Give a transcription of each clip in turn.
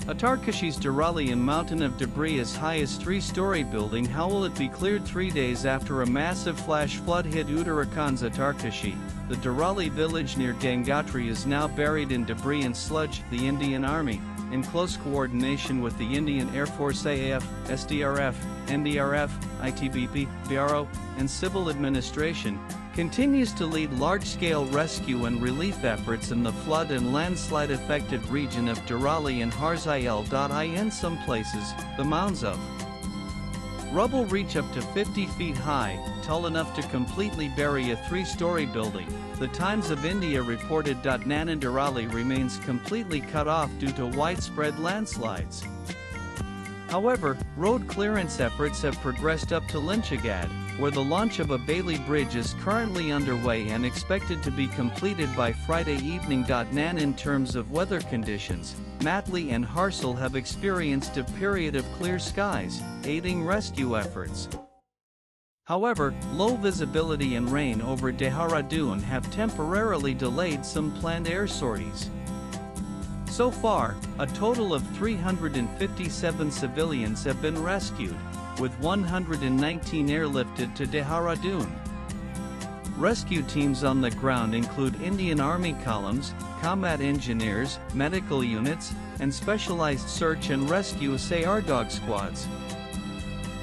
Atarkashi's Duralian mountain of debris as high as 3-story building. How will it be cleared 3 days after a massive flash flood hit Uttarakhnd's Atarkashi? The Durali village near Gangotri is now buried in debris and sludge. The Indian Army, in close coordination with the Indian Air Force AAF, SDRF, NDRF, ITBP, BRO, and civil administration, continues to lead large-scale rescue and relief efforts in the flood and landslide-affected region of Durali and Harzayel. In some places, the mounds of rubble reach up to 50 feet high, tall enough to completely bury a 3-story building. The Times of India reported. Nanan Durali remains completely cut off due to widespread landslides. However, road clearance efforts have progressed up to Linchagad, where the launch of a Bailey Bridge is currently underway and expected to be completed by Friday evening. In terms of weather conditions, Matli and Harsal have experienced a period of clear skies, aiding rescue efforts. However, low visibility and rain over Dehradun have temporarily delayed some planned air sorties. So far, a total of 357 civilians have been rescued, with 119 airlifted to Dehradun. Rescue teams on the ground include Indian Army columns, combat engineers, medical units, and specialized search and rescue SAR dog squads.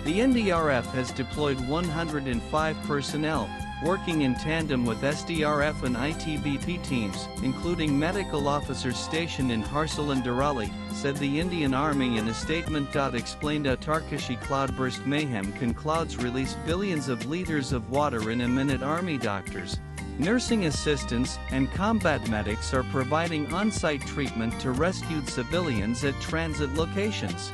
The NDRF has deployed 105 personnel, working in tandem with SDRF and ITBP teams, including medical officers stationed in Harsal and Durali, said the Indian Army in a statement. Explained Atarkashi cloudburst mayhem. Can clouds release billions of liters of water in a minute? Army doctors, nursing assistants, and combat medics are providing on-site treatment to rescued civilians at transit locations.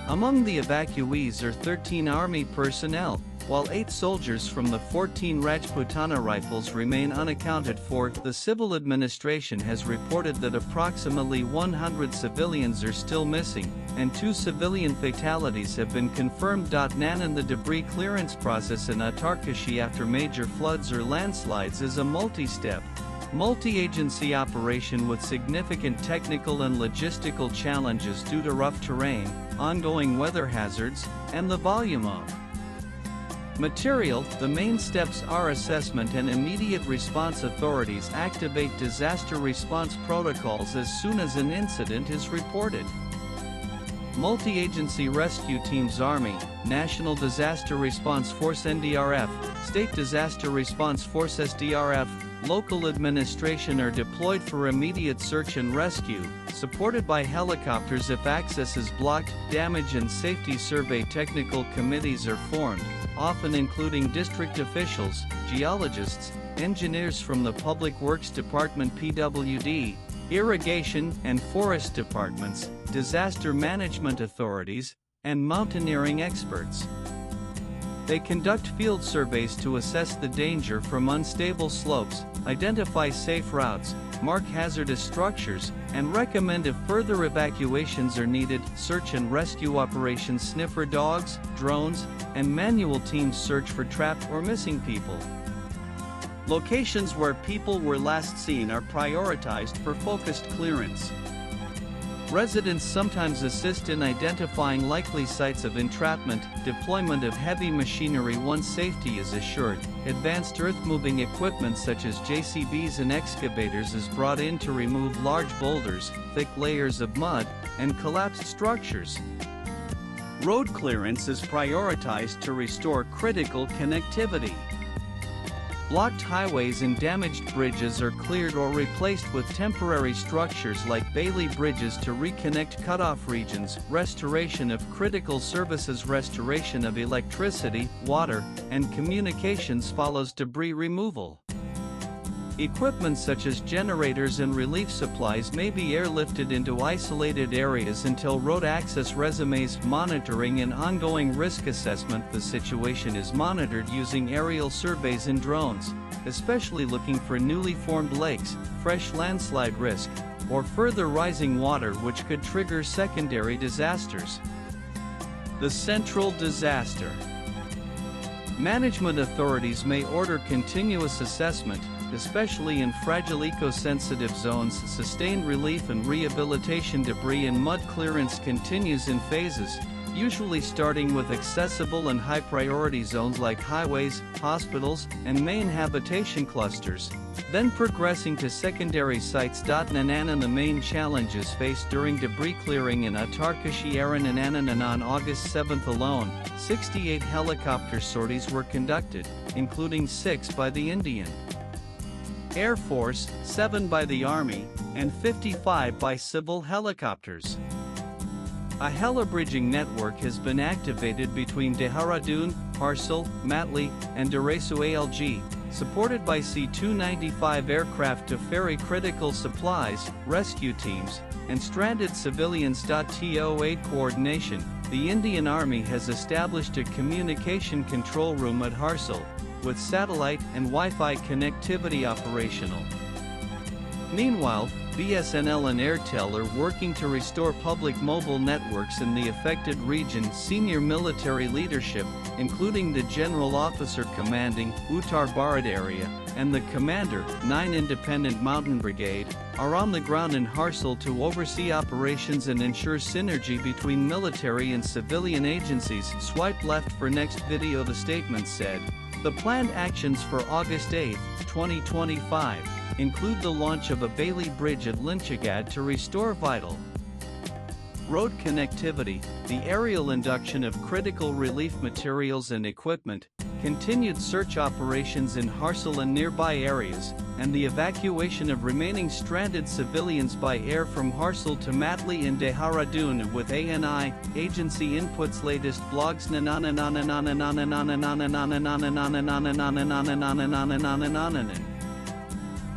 Among the evacuees are 13 Army personnel, while 8 soldiers from the 14 Rajputana Rifles remain unaccounted for. The civil administration has reported that approximately 100 civilians are still missing, and 2 civilian fatalities have been confirmed. Nanan The debris clearance process in Atarkashi after major floods or landslides is a multi-step, multi-agency operation with significant technical and logistical challenges due to rough terrain, ongoing weather hazards, and the volume of material. The main steps are assessment and immediate response. Authorities activate disaster response protocols as soon as an incident is reported. Multi-agency rescue teams: Army, National Disaster Response Force NDRF, State Disaster Response Force SDRF, local administration are deployed for immediate search and rescue, supported by helicopters if access is blocked. Damage and safety survey technical committees are formed, often including district officials, geologists, engineers from the Public Works Department, PWD, irrigation and forest departments, disaster management authorities, and mountaineering experts. They conduct field surveys to assess the danger from unstable slopes, identify safe routes, mark hazardous structures, and recommend if further evacuations are needed. Search and rescue operations: sniffer dogs, drones, and manual teams search for trapped or missing people. Locations where people were last seen are prioritized for focused clearance. Residents sometimes assist in identifying likely sites of entrapment. Deployment of heavy machinery once safety is assured. Advanced earth-moving equipment such as JCBs and excavators is brought in to remove large boulders, thick layers of mud, and collapsed structures. Road clearance is prioritized to restore critical connectivity. Blocked highways and damaged bridges are cleared or replaced with temporary structures like Bailey bridges to reconnect cut-off regions. Restoration of critical services: restoration of electricity, water, and communications follows debris removal. Equipment such as generators and relief supplies may be airlifted into isolated areas until road access resumes. Monitoring and ongoing risk assessment: the situation is monitored using aerial surveys and drones, especially looking for newly formed lakes, fresh landslide risk, or further rising water which could trigger secondary disasters. The central disaster management authorities may order continuous assessment, especially in fragile eco-sensitive zones. Sustained relief and rehabilitation. Debris and mud clearance continues in phases, usually starting with accessible and high-priority zones like highways, hospitals, and main habitation clusters, then progressing to secondary sites. Nanana. The main challenges faced during debris clearing in Uttarkashi area. Nanana. On August 7 alone, 68 helicopter sorties were conducted, including 6 by the Indian Air Force, 7 by the Army, and 55 by civil helicopters. A helibridging network has been activated between Dehradun, Harsal, Matli, and Derasu ALG, supported by C-295 aircraft to ferry critical supplies, rescue teams, and stranded civilians. To aid coordination, the Indian Army has established a communication control room at Harsal, with satellite and Wi-Fi connectivity operational. Meanwhile, BSNL and Airtel are working to restore public mobile networks in the affected region. Senior military leadership, including the General Officer commanding Uttar Bharat area and the Commander, 9 Independent Mountain Brigade, are on the ground in Harsal to oversee operations and ensure synergy between military and civilian agencies. Swipe left for next video. The statement said, the planned actions for August 8, 2025, include the launch of a Bailey Bridge at Linchagad to restore vital road connectivity, the aerial induction of critical relief materials and equipment, continued search operations in Harsal and nearby areas, and the evacuation of remaining stranded civilians by air from Harsal to Matli and Dehradun. With ANI agency inputs. Latest blogs. Nanana.